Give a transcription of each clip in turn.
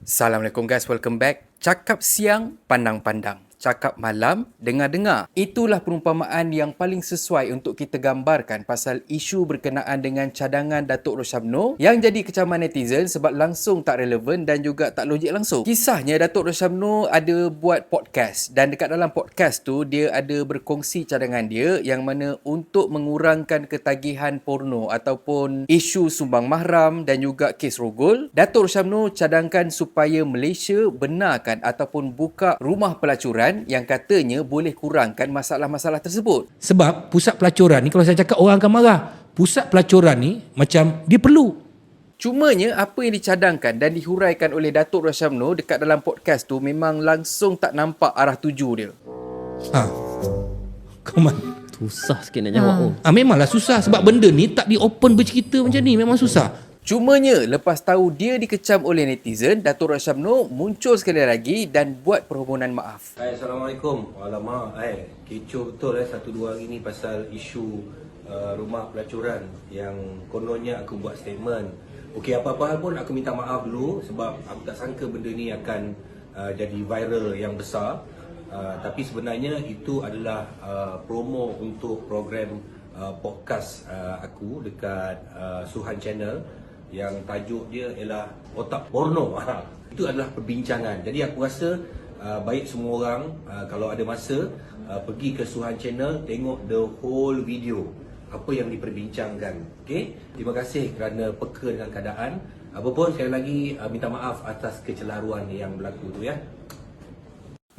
Assalamualaikum guys, welcome back. Cakap siang, pandang-pandang. Cakap malam, dengar-dengar. Itulah perumpamaan yang paling sesuai untuk kita gambarkan pasal isu berkenaan dengan cadangan Datuk Rosyamno yang jadi kecaman netizen sebab langsung tak relevan dan juga tak logik langsung. Kisahnya, Datuk Rosyamno ada buat podcast dan dekat dalam podcast tu dia ada berkongsi cadangan dia yang mana untuk mengurangkan ketagihan porno ataupun isu sumbang mahram dan juga kes rogol, Datuk Rosyamno cadangkan supaya Malaysia benarkan ataupun buka rumah pelacuran yang katanya boleh kurangkan masalah-masalah tersebut. Sebab pusat pelacuran ni, kalau saya cakap orang akan marah. Pusat pelacuran ni macam dia perlu. Cumanya apa yang dicadangkan dan dihuraikan oleh Datuk Rosyamno dekat dalam podcast tu memang langsung tak nampak arah tuju dia. Come on. Susah sikit nak jawab. Memanglah susah sebab benda ni tak di-open bercerita macam ni. Memang susah. Cumanya lepas tahu dia dikecam oleh netizen, Datuk Rosyamno muncul sekali lagi dan buat permohonan maaf. Assalamualaikum. Alamak, kecoh betul 1-2 hari ni pasal isu rumah pelacuran yang kononnya aku buat statement. Okey, apa-apa hal pun aku minta maaf dulu sebab aku tak sangka benda ni akan jadi viral yang besar. Tapi sebenarnya itu adalah promo untuk program podcast aku dekat Suhan Channel yang tajuk dia ialah Otak Porno. Itu adalah perbincangan. Jadi aku rasa baik semua orang kalau ada masa pergi ke Suhan Channel, tengok the whole video apa yang diperbincangkan. Okey, terima kasih kerana peka dengan keadaan. Apa pun sekali lagi minta maaf atas kecelaruan yang berlaku tu ya.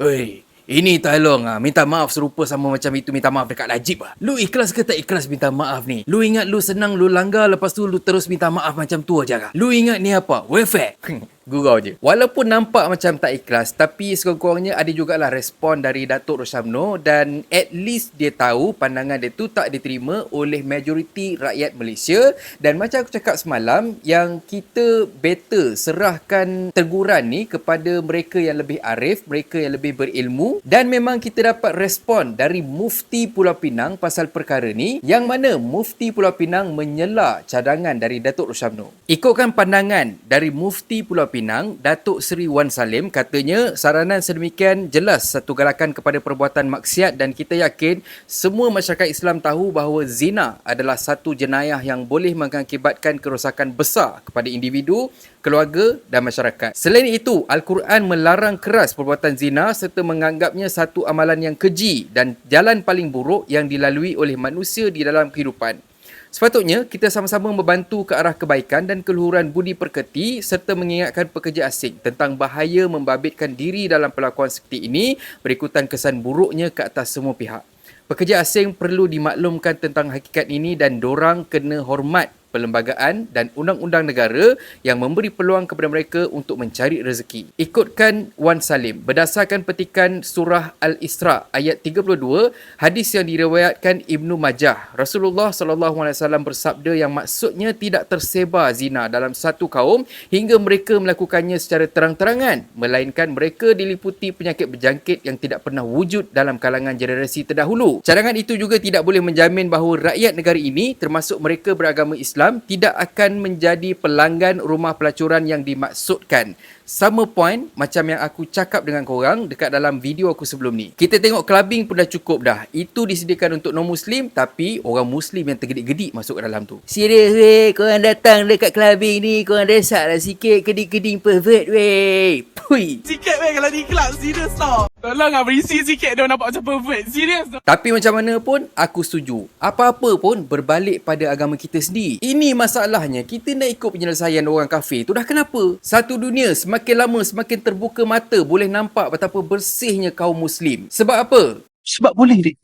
Oi, ini tolong minta maaf serupa sama macam itu minta maaf dekat Najib . Lu ikhlas ke tak ikhlas minta maaf ni? Lu ingat lu senang lu langgar lepas tu lu terus minta maaf macam tu aja kah? Lu ingat ni apa? Welfare. Gurau je. Walaupun nampak macam tak ikhlas, tapi sekurang-kurangnya ada jugalah respon dari Datuk Rosyamno dan at least dia tahu pandangan dia tu tak diterima oleh majoriti rakyat Malaysia. Dan macam aku cakap semalam, yang kita better serahkan teguran ni kepada mereka yang lebih arif, mereka yang lebih berilmu. Dan memang kita dapat respon dari Mufti Pulau Pinang pasal perkara ni, yang mana Mufti Pulau Pinang menyela cadangan dari Datuk Rosyamno. Ikutkan pandangan dari Mufti Pulau Pinang, Datuk Seri Wan Salim katanya saranan sedemikian jelas satu galakan kepada perbuatan maksiat dan kita yakin semua masyarakat Islam tahu bahawa zina adalah satu jenayah yang boleh mengakibatkan kerosakan besar kepada individu, keluarga dan masyarakat. Selain itu, Al-Quran melarang keras perbuatan zina serta menganggapnya satu amalan yang keji dan jalan paling buruk yang dilalui oleh manusia di dalam kehidupan. Sepatutnya, kita sama-sama membantu ke arah kebaikan dan keluhuran budi pekerti serta mengingatkan pekerja asing tentang bahaya membabitkan diri dalam perlakuan seperti ini berikutan kesan buruknya ke atas semua pihak. Pekerja asing perlu dimaklumkan tentang hakikat ini dan dorang kena hormat perlembagaan dan undang-undang negara yang memberi peluang kepada mereka untuk mencari rezeki. Ikutkan Wan Salim, berdasarkan petikan surah Al-Isra ayat 32, hadis yang diriwayatkan Ibnu Majah, Rasulullah SAW bersabda yang maksudnya tidak tersebar zina dalam satu kaum hingga mereka melakukannya secara terang-terangan, melainkan mereka diliputi penyakit berjangkit yang tidak pernah wujud dalam kalangan generasi terdahulu. Cadangan itu juga tidak boleh menjamin bahawa rakyat negara ini, termasuk mereka beragama Islam, tidak akan menjadi pelanggan rumah pelacuran yang dimaksudkan. Sama point macam yang aku cakap dengan korang dekat dalam video aku sebelum ni. Kita tengok clubbing pun dah cukup dah. Itu disediakan untuk non-Muslim, tapi orang Muslim yang tergedik-gedik masuk ke dalam tu. Serius weh, korang datang dekat clubbing ni, korang resaklah sikit keding-keding pervert weh. Pui. Sikit weh kalau di club, serius tau. Tolonglah berisi sikit dia nampak macam pervert, serius tau. Tapi macam mana pun, aku setuju. Apa-apa pun berbalik pada agama kita sendiri. Ini masalahnya, kita nak ikut penyelesaian orang kafir tu dah kenapa? Satu dunia semakin lama semakin terbuka mata boleh nampak betapa bersihnya kaum Muslim. Sebab apa? Sebab boleh dik.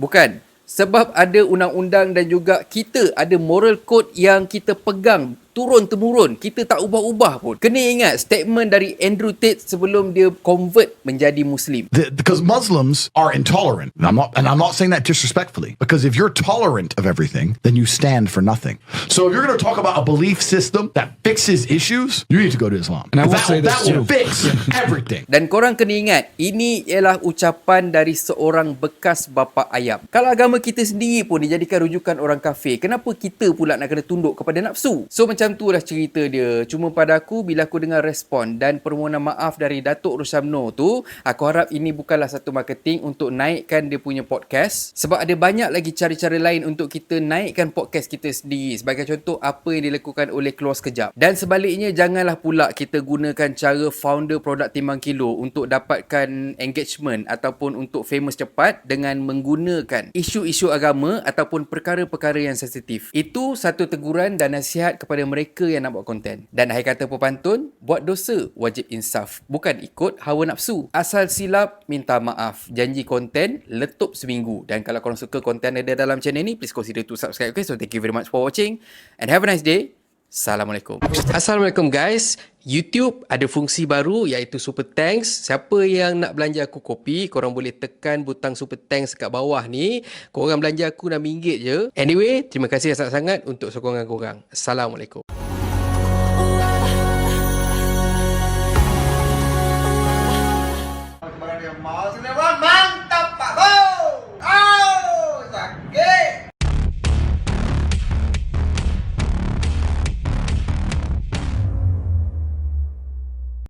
Bukan. Sebab ada undang-undang dan juga kita ada moral code yang kita pegang turun-temurun. Kita tak ubah-ubah pun. Kena ingat statement dari Andrew Tate sebelum dia convert menjadi Muslim. Because Muslims are intolerant. And I'm not saying that disrespectfully. Because if you're tolerant of everything, then you stand for nothing. So if you're going to talk about a belief system that fixes issues, you need to go to Islam. And I will that say this that will too. fix everything. Dan korang kena ingat, ini ialah ucapan dari seorang bekas bapa ayam. Kalau agama kita sendiri pun dijadikan rujukan orang kafir, kenapa kita pula nak kena tunduk kepada nafsu? So macam Macam tu lah cerita dia. Cuma pada aku, bila aku dengar respon dan permohonan maaf dari Datuk Rushamno tu, aku harap ini bukanlah satu marketing untuk naikkan dia punya podcast. Sebab ada banyak lagi cara-cara lain untuk kita naikkan podcast kita sendiri. Sebagai contoh, apa yang dilakukan oleh Keluar Sekejap. Dan sebaliknya, janganlah pula kita gunakan cara founder produk Timbang Kilo untuk dapatkan engagement ataupun untuk famous cepat dengan menggunakan isu-isu agama ataupun perkara-perkara yang sensitif. Itu satu teguran dan nasihat kepada mereka yang nak buat konten. Dan akhir kata pepantun, buat dosa wajib insaf, bukan ikut hawa nafsu. Asal silap, minta maaf. Janji konten, letup seminggu. Dan kalau korang suka konten ada dalam channel ni, please consider to subscribe. Okay, so thank you very much for watching and have a nice day. Assalamualaikum. Assalamualaikum guys. YouTube ada fungsi baru iaitu Super Thanks. Siapa yang nak belanja aku kopi, korang boleh tekan butang Super Thanks kat bawah ni. Korang belanja aku RM6 je. Anyway, terima kasih sangat-sangat untuk sokongan korang. Assalamualaikum.